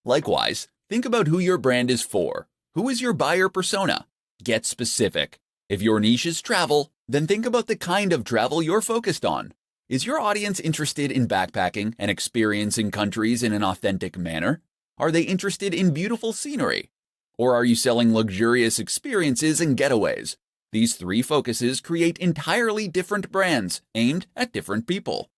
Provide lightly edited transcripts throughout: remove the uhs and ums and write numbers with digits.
Likewise, think about who your brand is for. Who is your buyer persona? Get specific. If your niche is travel, then think about the kind of travel you're focused on. Is your audience interested in backpacking and experiencing countries in an authentic manner? Are they interested in beautiful scenery? Or are you selling luxurious experiences and getaways? These three focuses create entirely different brands aimed at different people.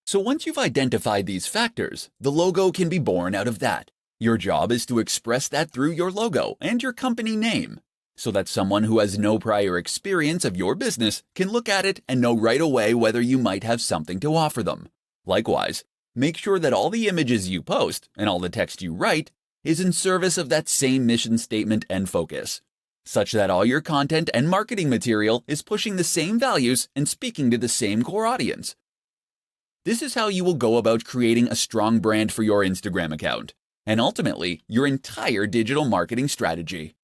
So once you've identified these factors, the logo can be born out of that. Your job is to express that through your logo and your company name, so that someone who has no prior experience of your business can look at it and know right away whether you might have something to offer them. Likewise, make sure that all the images you post and all the text you write is in service of that same mission statement and focus, such that all your content and marketing material is pushing the same values and speaking to the same core audience. This is how you will go about creating a strong brand for your Instagram account, and ultimately, your entire digital marketing strategy.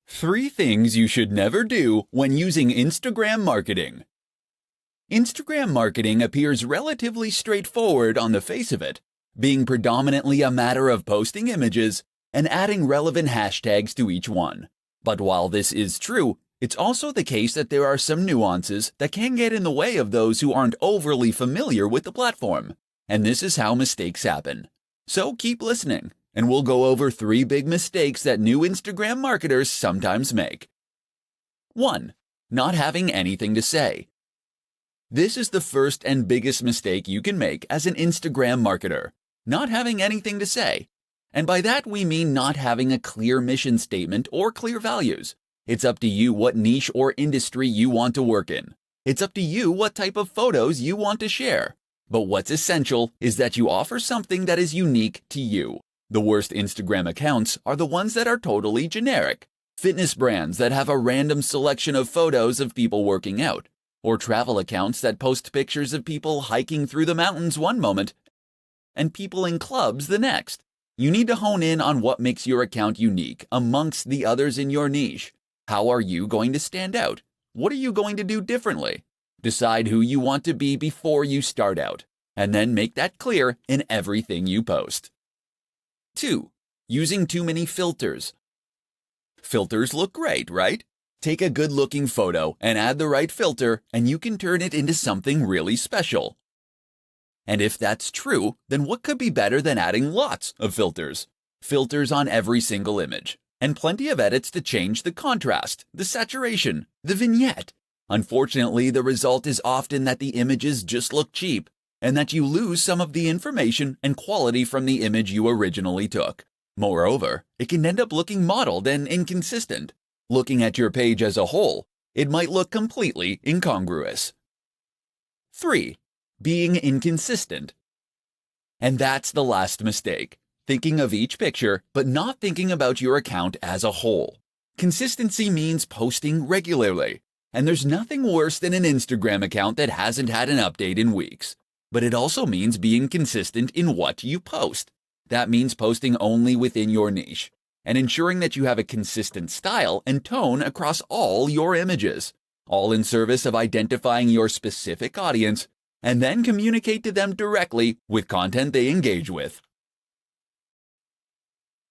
3 things you should never do when using Instagram marketing. Instagram marketing appears relatively straightforward on the face of it, being predominantly a matter of posting images and adding relevant hashtags to each one. But while this is true, it's also the case that there are some nuances that can get in the way of those who aren't overly familiar with the platform, and this is how mistakes happen. So keep listening, and we'll go over 3 big mistakes that new Instagram marketers sometimes make. 1. Not having anything to say. This is the first and biggest mistake you can make as an Instagram marketer, not having anything to say. And by that we mean not having a clear mission statement or clear values. It's up to you what niche or industry you want to work in. It's up to you what type of photos you want to share. But what's essential is that you offer something that is unique to you. The worst Instagram accounts are the ones that are totally generic. Fitness brands that have a random selection of photos of people working out. Or travel accounts that post pictures of people hiking through the mountains one moment and people in clubs the next. You need to hone in on what makes your account unique amongst the others in your niche. How are you going to stand out? What are you going to do differently? Decide who you want to be before you start out, and then make that clear in everything you post. 2. Using too many filters. Filters look great, right? Take a good-looking photo and add the right filter, and you can turn it into something really special. And if that's true, then what could be better than adding lots of filters? Filters on every single image, and plenty of edits to change the contrast, the saturation, the vignette. Unfortunately, the result is often that the images just look cheap, and that you lose some of the information and quality from the image you originally took. Moreover, it can end up looking modeled and inconsistent. Looking at your page as a whole, it might look completely incongruous. 3. Being inconsistent. And that's the last mistake. Thinking of each picture, but not thinking about your account as a whole. Consistency means posting regularly. And there's nothing worse than an Instagram account that hasn't had an update in weeks. But it also means being consistent in what you post. That means posting only within your niche, and ensuring that you have a consistent style and tone across all your images, all in service of identifying your specific audience, and then communicate to them directly with content they engage with.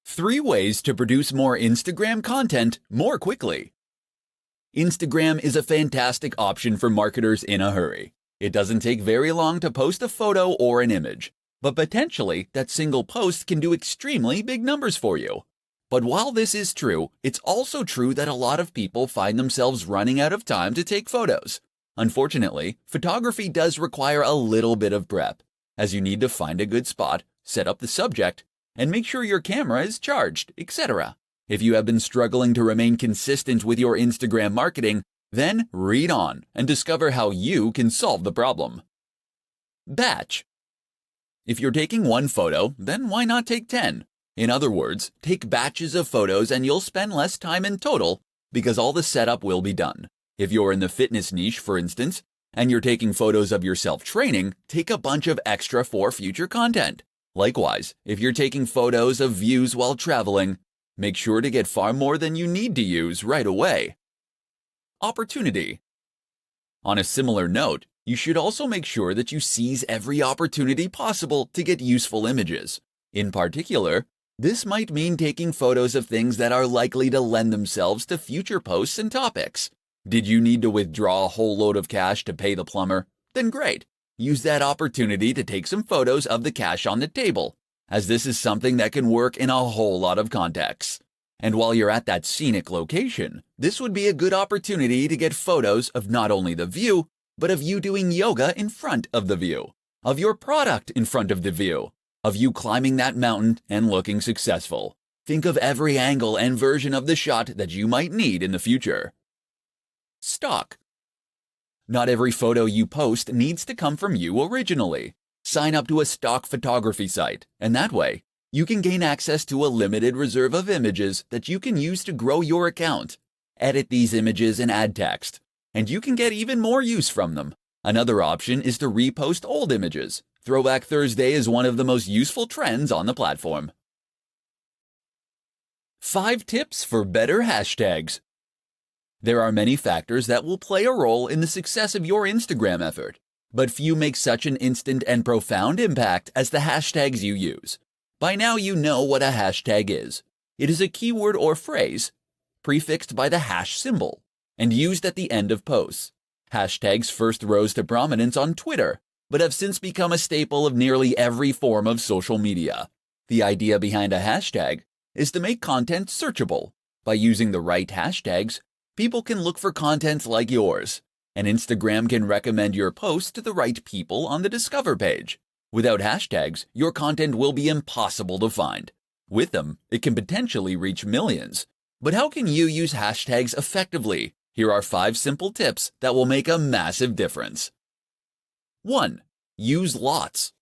3 ways to produce more Instagram content more quickly. Instagram is a fantastic option for marketers in a hurry. It doesn't take very long to post a photo or an image, but potentially that single post can do extremely big numbers for you. But while this is true, it's also true that a lot of people find themselves running out of time to take photos. Unfortunately, photography does require a little bit of prep, as you need to find a good spot, set up the subject, and make sure your camera is charged, etc. If you have been struggling to remain consistent with your Instagram marketing, then read on and discover how you can solve the problem. Batch. If you're taking 1 photo, then why not take 10? In other words, take batches of photos and you'll spend less time in total because all the setup will be done. If you're in the fitness niche, for instance, and you're taking photos of yourself training, take a bunch of extra for future content. Likewise, if you're taking photos of views while traveling, make sure to get far more than you need to use right away. Opportunity. On a similar note, you should also make sure that you seize every opportunity possible to get useful images. In particular, this might mean taking photos of things that are likely to lend themselves to future posts and topics. Did you need to withdraw a whole load of cash to pay the plumber? Then great. Use that opportunity to take some photos of the cash on the table, as this is something that can work in a whole lot of contexts. And while you're at that scenic location, this would be a good opportunity to get photos of not only the view, but of you doing yoga in front of the view, of your product in front of the view, of you climbing that mountain and looking successful. Think of every angle and version of the shot that you might need in the future. Stock. Not every photo you post needs to come from you originally. Sign up to a stock photography site, and that way, you can gain access to a limited reserve of images that you can use to grow your account. Edit these images and add text, and you can get even more use from them. Another option is to repost old images. Throwback Thursday is one of the most useful trends on the platform. 5 tips for better hashtags. There are many factors that will play a role in the success of your Instagram effort, but few make such an instant and profound impact as the hashtags you use. By now you know what a hashtag is. It is a keyword or phrase prefixed by the hash symbol and used at the end of posts. Hashtags first rose to prominence on Twitter, but have since become a staple of nearly every form of social media. The idea behind a hashtag is to make content searchable. By using the right hashtags, people can look for content like yours, and Instagram can recommend your post to the right people on the Discover page. Without hashtags, your content will be impossible to find. With them, it can potentially reach millions. But how can you use hashtags effectively? Here are 5 simple tips that will make a massive difference. 1. Use lots.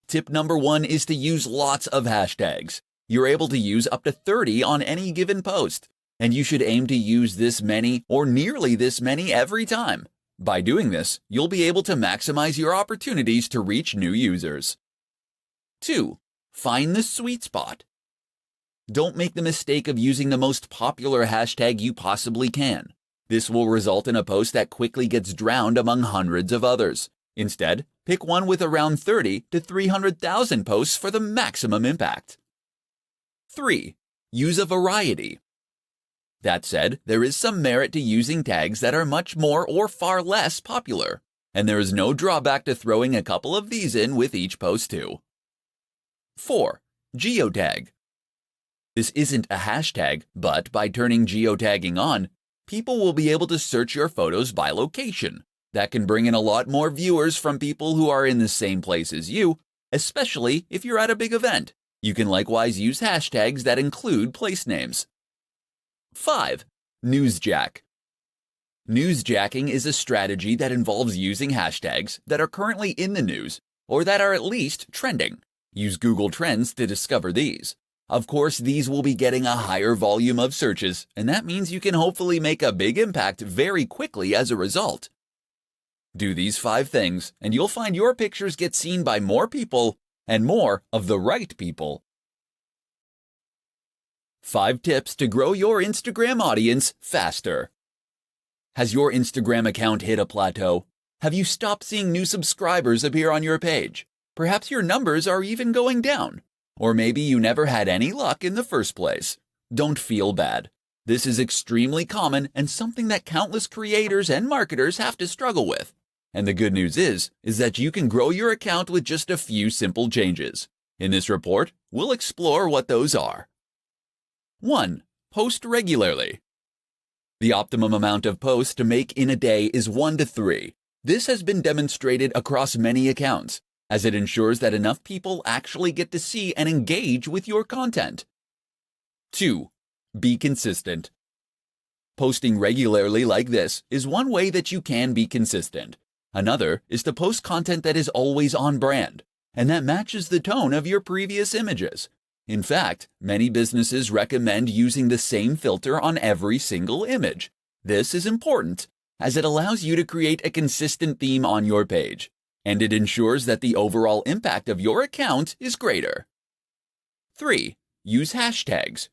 Tip number 1 is to use lots of hashtags. You're able to use up to 30 on any given post, and you should aim to use this many or nearly this many every time. By doing this, you'll be able to maximize your opportunities to reach new users. 2. Find the sweet spot. Don't make the mistake of using the most popular hashtag you possibly can. This will result in a post that quickly gets drowned among hundreds of others. Instead, pick one with around 30 to 300,000 posts for the maximum impact. 3. Use a variety. That said, there is some merit to using tags that are much more or far less popular, and there is no drawback to throwing a couple of these in with each post too. 4. Geotag. This isn't a hashtag, but by turning geotagging on, people will be able to search your photos by location. That can bring in a lot more viewers from people who are in the same place as you, especially if you're at a big event. You can likewise use hashtags that include place names. 5. Newsjack. Newsjacking is a strategy that involves using hashtags that are currently in the news or that are at least trending. Use Google Trends to discover these. Of course, these will be getting a higher volume of searches, and that means you can hopefully make a big impact very quickly as a result. Do these 5 things, and you'll find your pictures get seen by more people and more of the right people. 5 tips to grow your Instagram audience faster. Has your Instagram account hit a plateau? Have you stopped seeing new subscribers appear on your page? Perhaps your numbers are even going down. Or maybe you never had any luck in the first place. Don't feel bad. This is extremely common and something that countless creators and marketers have to struggle with. And the good news is that you can grow your account with just a few simple changes. In this report, we'll explore what those are. 1. Post regularly. The optimum amount of posts to make in a day is 1 to 3. This has been demonstrated across many accounts, as it ensures that enough people actually get to see and engage with your content. 2. Be consistent. Posting regularly like this is one way that you can be consistent. Another is to post content that is always on brand, and that matches the tone of your previous images. In fact, many businesses recommend using the same filter on every single image. This is important, as it allows you to create a consistent theme on your page, and it ensures that the overall impact of your account is greater. 3. Use hashtags.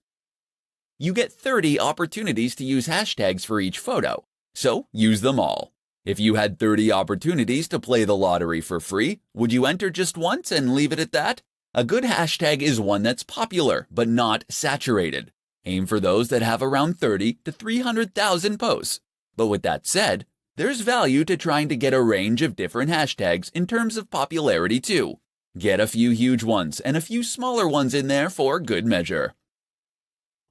You get 30 opportunities to use hashtags for each photo, so use them all. If you had 30 opportunities to play the lottery for free, would you enter just once and leave it at that? A good hashtag is one that's popular but not saturated. Aim for those that have around 30 to 300,000 posts. But with that said, there's value to trying to get a range of different hashtags in terms of popularity too. Get a few huge ones and a few smaller ones in there for good measure.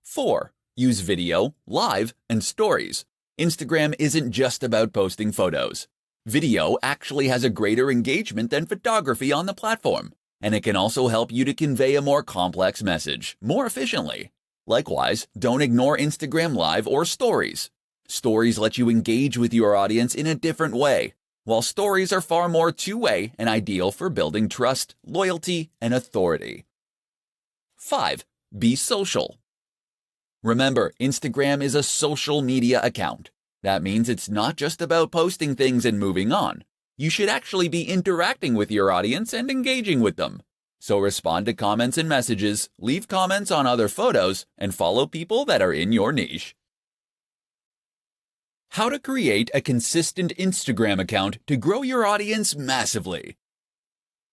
4. Use video, live, and stories. Instagram isn't just about posting photos. Video actually has a greater engagement than photography on the platform, and it can also help you to convey a more complex message more efficiently. Likewise, don't ignore Instagram Live or Stories. Stories let you engage with your audience in a different way, while stories are far more two-way and ideal for building trust, loyalty, and authority. 5. Be social. Remember, Instagram is a social media account. That means it's not just about posting things and moving on. You should actually be interacting with your audience and engaging with them. So respond to comments and messages, leave comments on other photos, and follow people that are in your niche. How to create a consistent Instagram account to grow your audience massively.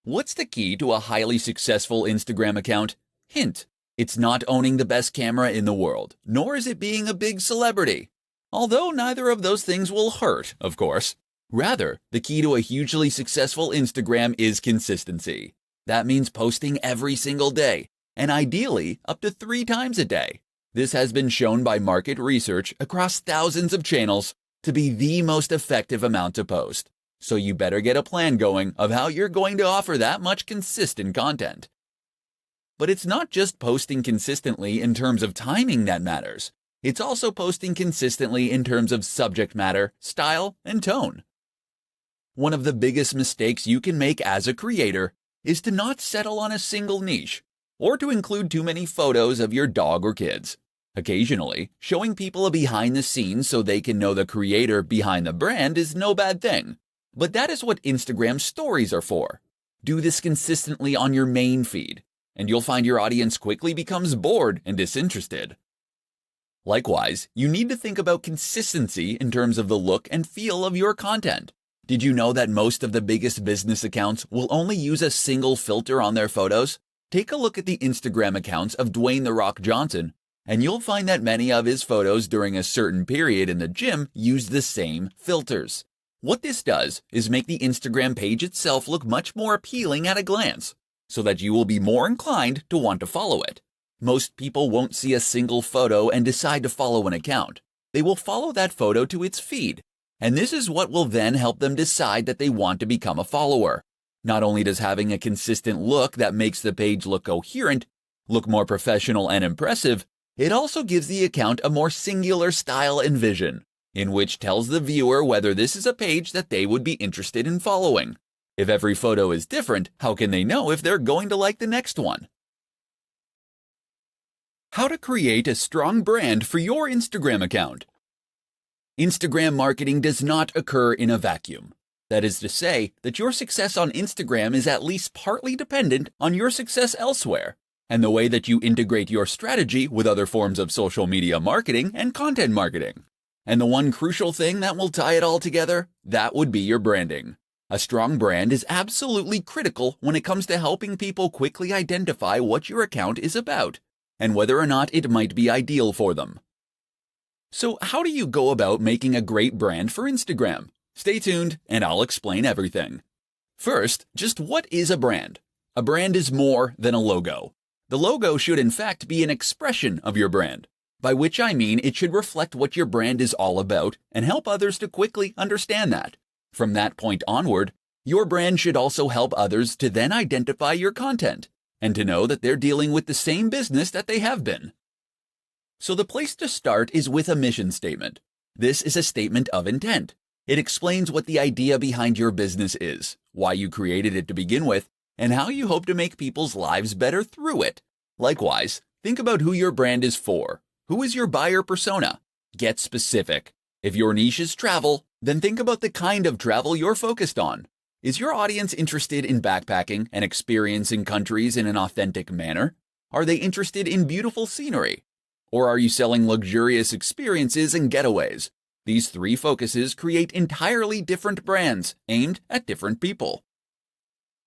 What's the key to a highly successful Instagram account? Hint: it's not owning the best camera in the world, nor is it being a big celebrity. Although neither of those things will hurt, of course. Rather, the key to a hugely successful Instagram is consistency. That means posting every single day, and ideally up to 3 times a day. This has been shown by market research across thousands of channels to be the most effective amount to post. So you better get a plan going of how you're going to offer that much consistent content. But it's not just posting consistently in terms of timing that matters. It's also posting consistently in terms of subject matter, style, and tone. One of the biggest mistakes you can make as a creator is to not settle on a single niche, or to include too many photos of your dog or kids. Occasionally, showing people a behind the scenes so they can know the creator behind the brand is no bad thing. But that is what Instagram stories are for. Do this consistently on your main feed, and you'll find your audience quickly becomes bored and disinterested. Likewise, you need to think about consistency in terms of the look and feel of your content. Did you know that most of the biggest business accounts will only use a single filter on their photos? Take a look at the Instagram accounts of Dwayne "The Rock" Johnson, and you'll find that many of his photos during a certain period in the gym use the same filters. What this does is make the Instagram page itself look much more appealing at a glance, so that you will be more inclined to want to follow it. Most people won't see a single photo and decide to follow an account. They will follow that photo to its feed, and this is what will then help them decide that they want to become a follower. Not only does having a consistent look that makes the page look coherent, look more professional and impressive, it also gives the account a more singular style and vision, in which tells the viewer whether this is a page that they would be interested in following. If every photo is different, how can they know if they're going to like the next one? How to create a strong brand for your Instagram account. Instagram marketing does not occur in a vacuum. That is to say that your success on Instagram is at least partly dependent on your success elsewhere, and the way that you integrate your strategy with other forms of social media marketing and content marketing. And the one crucial thing that will tie it all together, that would be your branding. A strong brand is absolutely critical when it comes to helping people quickly identify what your account is about, and whether or not it might be ideal for them. So how do you go about making a great brand for Instagram? Stay tuned and I'll explain everything. First, just what is a brand? A brand is more than a logo. The logo should in fact be an expression of your brand, by which I mean it should reflect what your brand is all about and help others to quickly understand that. From that point onward, your brand should also help others to then identify your content and to know that they're dealing with the same business that they have been. So the place to start is with a mission statement. This is a statement of intent. It explains what the idea behind your business is, why you created it to begin with, and how you hope to make people's lives better through it. Likewise, think about who your brand is for. Who is your buyer persona? Get specific. If your niche is travel, then think about the kind of travel you're focused on. Is your audience interested in backpacking and experiencing countries in an authentic manner? Are they interested in beautiful scenery? Or are you selling luxurious experiences and getaways? These 3 focuses create entirely different brands aimed at different people.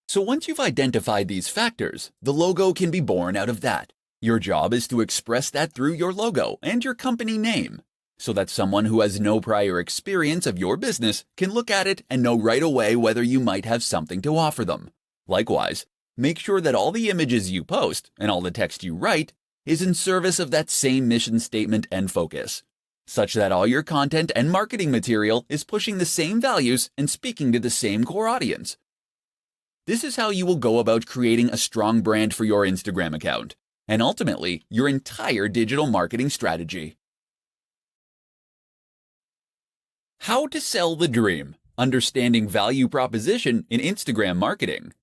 So once you've identified these factors, the logo can be born out of that. Your job is to express that through your logo and your company name, so that someone who has no prior experience of your business can look at it and know right away whether you might have something to offer them. Likewise, make sure that all the images you post and all the text you write is in service of that same mission statement and focus, such that all your content and marketing material is pushing the same values and speaking to the same core audience. This is how you will go about creating a strong brand for your Instagram account, and ultimately, your entire digital marketing strategy. How to sell the dream. Understanding value proposition in Instagram marketing.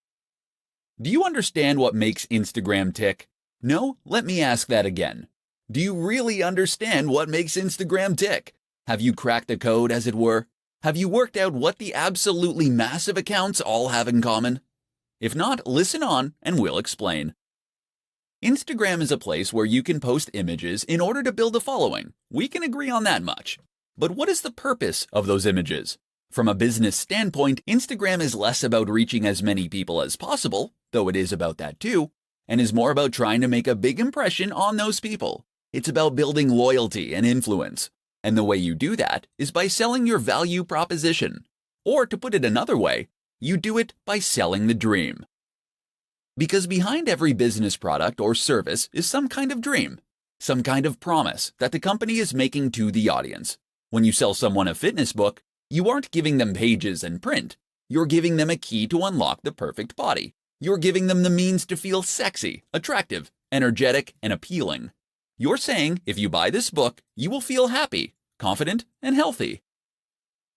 Do you understand what makes Instagram tick? No? Let me ask that again. Do you really understand what makes Instagram tick? Have you cracked the code, as it were? Have you worked out what the absolutely massive accounts all have in common? If not, listen on and we'll explain. Instagram is a place where you can post images in order to build a following. We can agree on that much. But what is the purpose of those images? From a business standpoint, Instagram is less about reaching as many people as possible, though it is about that too, and is more about trying to make a big impression on those people. It's about building loyalty and influence. And the way you do that is by selling your value proposition. Or to put it another way, you do it by selling the dream. Because behind every business product or service is some kind of dream, some kind of promise that the company is making to the audience. When you sell someone a fitness book, you aren't giving them pages and print. You're giving them a key to unlock the perfect body. You're giving them the means to feel sexy, attractive, energetic, and appealing. You're saying if you buy this book, you will feel happy, confident, and healthy.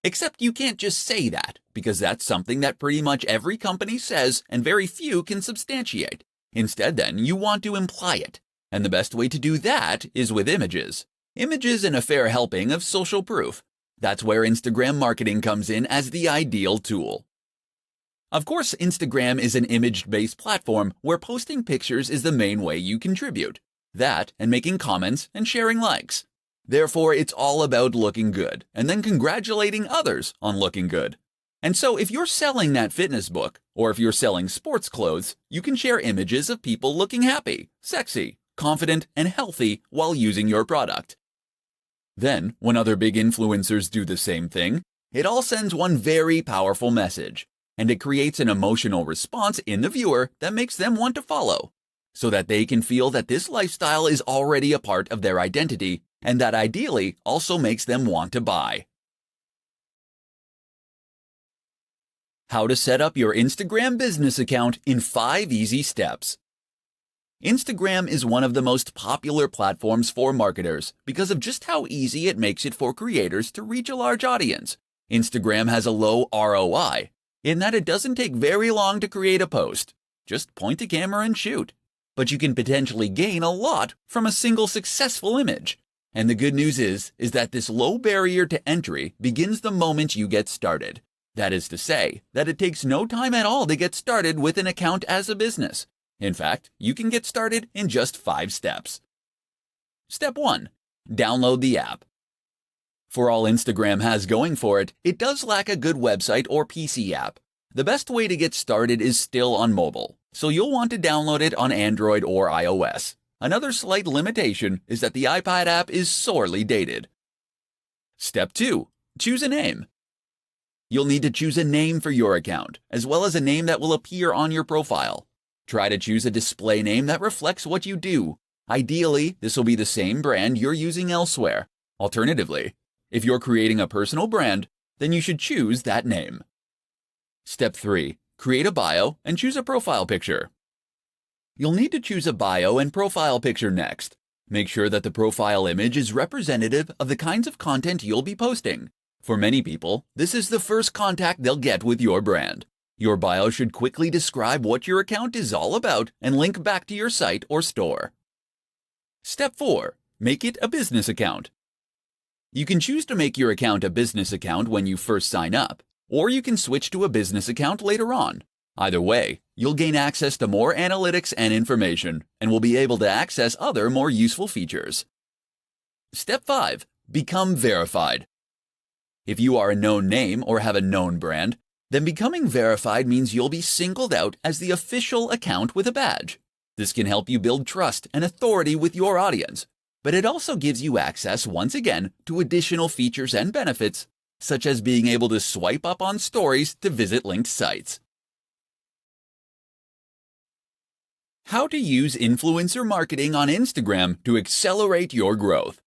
Except you can't just say that, because that's something that pretty much every company says and very few can substantiate. Instead, then, you want to imply it. And the best way to do that is with images. Images and a fair helping of social proof. That's where Instagram marketing comes in as the ideal tool. Of course, Instagram is an image-based platform where posting pictures is the main way you contribute. That and making comments and sharing likes. Therefore, it's all about looking good and then congratulating others on looking good. And so if you're selling that fitness book, or if you're selling sports clothes, you can share images of people looking happy, sexy, confident, and healthy while using your product. Then, when other big influencers do the same thing, it all sends one very powerful message, and it creates an emotional response in the viewer that makes them want to follow, so that they can feel that this lifestyle is already a part of their identity, and that ideally also makes them want to buy. How to set up your Instagram business account in 5 easy steps. Instagram is one of the most popular platforms for marketers because of just how easy it makes it for creators to reach a large audience. Instagram has a low ROI, in that it doesn't take very long to create a post. Just point the camera and shoot. But you can potentially gain a lot from a single successful image. And the good news is that this low barrier to entry begins the moment you get started. That is to say, that it takes no time at all to get started with an account as a business. In fact, you can get started in just 5 steps. Step 1. Download the app. For all Instagram has going for it, it does lack a good website or PC app. The best way to get started is still on mobile, so you'll want to download it on Android or iOS. Another slight limitation is that the iPad app is sorely dated. Step 2. Choose a name. You'll need to choose a name for your account, as well as a name that will appear on your profile. Try to choose a display name that reflects what you do. Ideally, this will be the same brand you're using elsewhere. Alternatively, if you're creating a personal brand, then you should choose that name. Step 3. Create a bio and choose a profile picture. You'll need to choose a bio and profile picture next. Make sure that the profile image is representative of the kinds of content you'll be posting. For many people, this is the first contact they'll get with your brand. Your bio should quickly describe what your account is all about and link back to your site or store. Step 4. Make it a business account. You can choose to make your account a business account when you first sign up, or you can switch to a business account later on. Either way, you'll gain access to more analytics and information, and will be able to access other more useful features. Step 5. Become verified. If you are a known name or have a known brand, Then becoming verified means you'll be singled out as the official account with a badge. This can help you build trust and authority with your audience, but it also gives you access, once again, to additional features and benefits, such as being able to swipe up on stories to visit linked sites. How to use influencer marketing on Instagram to accelerate your growth.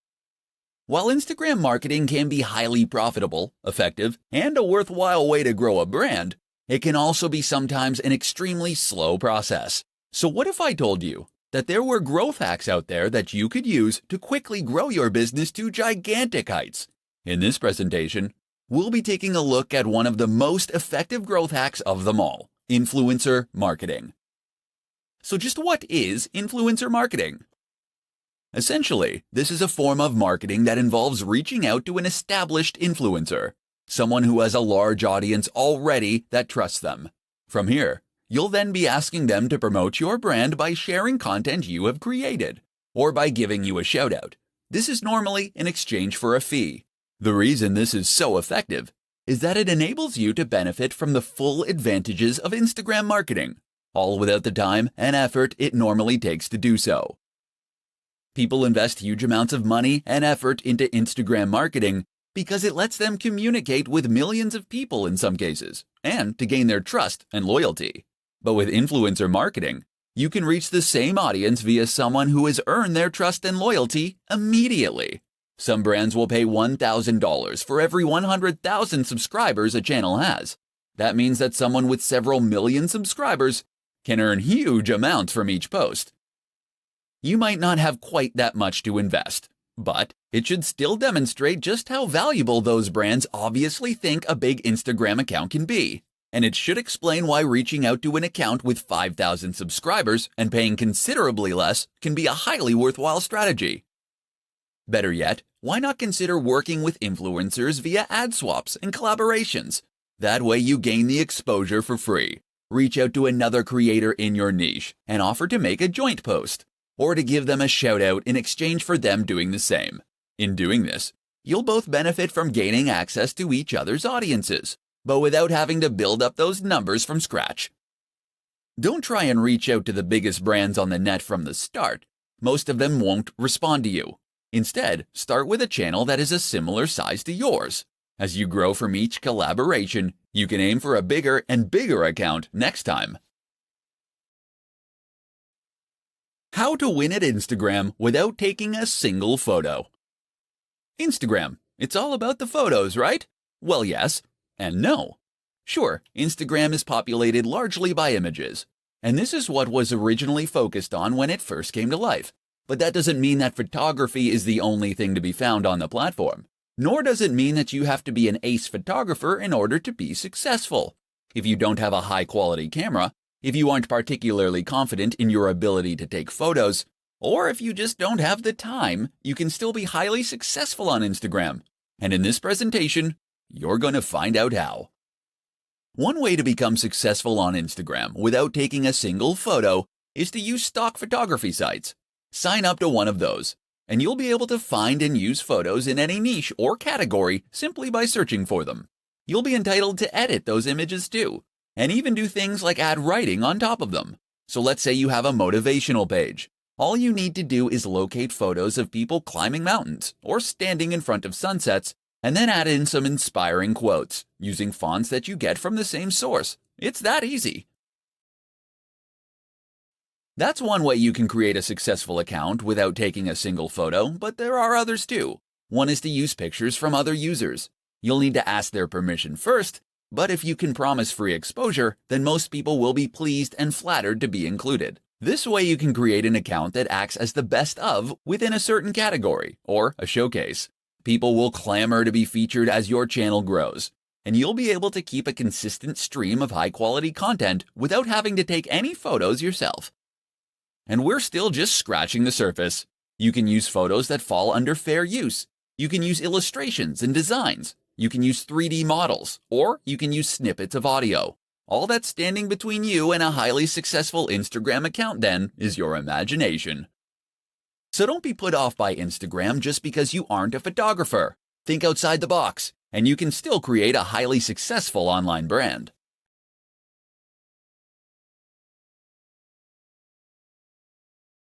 While Instagram marketing can be highly profitable, effective, and a worthwhile way to grow a brand, it can also be sometimes an extremely slow process. So what if I told you that there were growth hacks out there that you could use to quickly grow your business to gigantic heights? In this presentation, we'll be taking a look at one of the most effective growth hacks of them all, influencer marketing. So just what is influencer marketing? Essentially, this is a form of marketing that involves reaching out to an established influencer, someone who has a large audience already that trusts them. From here, you'll then be asking them to promote your brand by sharing content you have created, or by giving you a shout-out. This is normally in exchange for a fee. The reason this is so effective is that it enables you to benefit from the full advantages of Instagram marketing, all without the time and effort it normally takes to do so. People invest huge amounts of money and effort into Instagram marketing because it lets them communicate with millions of people in some cases, and to gain their trust and loyalty. But with influencer marketing, you can reach the same audience via someone who has earned their trust and loyalty immediately. Some brands will pay $1,000 for every 100,000 subscribers a channel has. That means that someone with several million subscribers can earn huge amounts from each post. You might not have quite that much to invest, but it should still demonstrate just how valuable those brands obviously think a big Instagram account can be. And it should explain why reaching out to an account with 5,000 subscribers and paying considerably less can be a highly worthwhile strategy. Better yet, why not consider working with influencers via ad swaps and collaborations? That way you gain the exposure for free. Reach out to another creator in your niche and offer to make a joint post, or to give them a shout out in exchange for them doing the same. In doing this, you'll both benefit from gaining access to each other's audiences, but without having to build up those numbers from scratch. Don't try and reach out to the biggest brands on the net from the start. Most of them won't respond to you. Instead, start with a channel that is a similar size to yours. As you grow from each collaboration, you can aim for a bigger and bigger account next time. How to win at Instagram without taking a single photo. Instagram, it's all about the photos, right? Well, yes and no. Sure, Instagram is populated largely by images, and this is what was originally focused on when it first came to life. But that doesn't mean that photography is the only thing to be found on the platform. Nor does it mean that you have to be an ace photographer in order to be successful. If you don't have a high-quality camera, if you aren't particularly confident in your ability to take photos, or if you just don't have the time, you can still be highly successful on Instagram. And in this presentation, you're going to find out how. One way to become successful on Instagram without taking a single photo is to use stock photography sites. Sign up to one of those, and you'll be able to find and use photos in any niche or category simply by searching for them. You'll be entitled to edit those images too, and even do things like add writing on top of them. So let's say you have a motivational page. All you need to do is locate photos of people climbing mountains or standing in front of sunsets, and then add in some inspiring quotes using fonts that you get from the same source. It's that easy. That's one way you can create a successful account without taking a single photo, but there are others too. One is to use pictures from other users. You'll need to ask their permission first, but if you can promise free exposure, then most people will be pleased and flattered to be included. This way you can create an account that acts as the best of within a certain category, or a showcase. People will clamor to be featured as your channel grows, and you'll be able to keep a consistent stream of high-quality content without having to take any photos yourself. And we're still just scratching the surface. You can use photos that fall under fair use. You can use illustrations and designs. You can use 3D models, or you can use snippets of audio. All that's standing between you and a highly successful Instagram account then is your imagination. So don't be put off by Instagram just because you aren't a photographer. Think outside the box. and you can still create a highly successful online brand.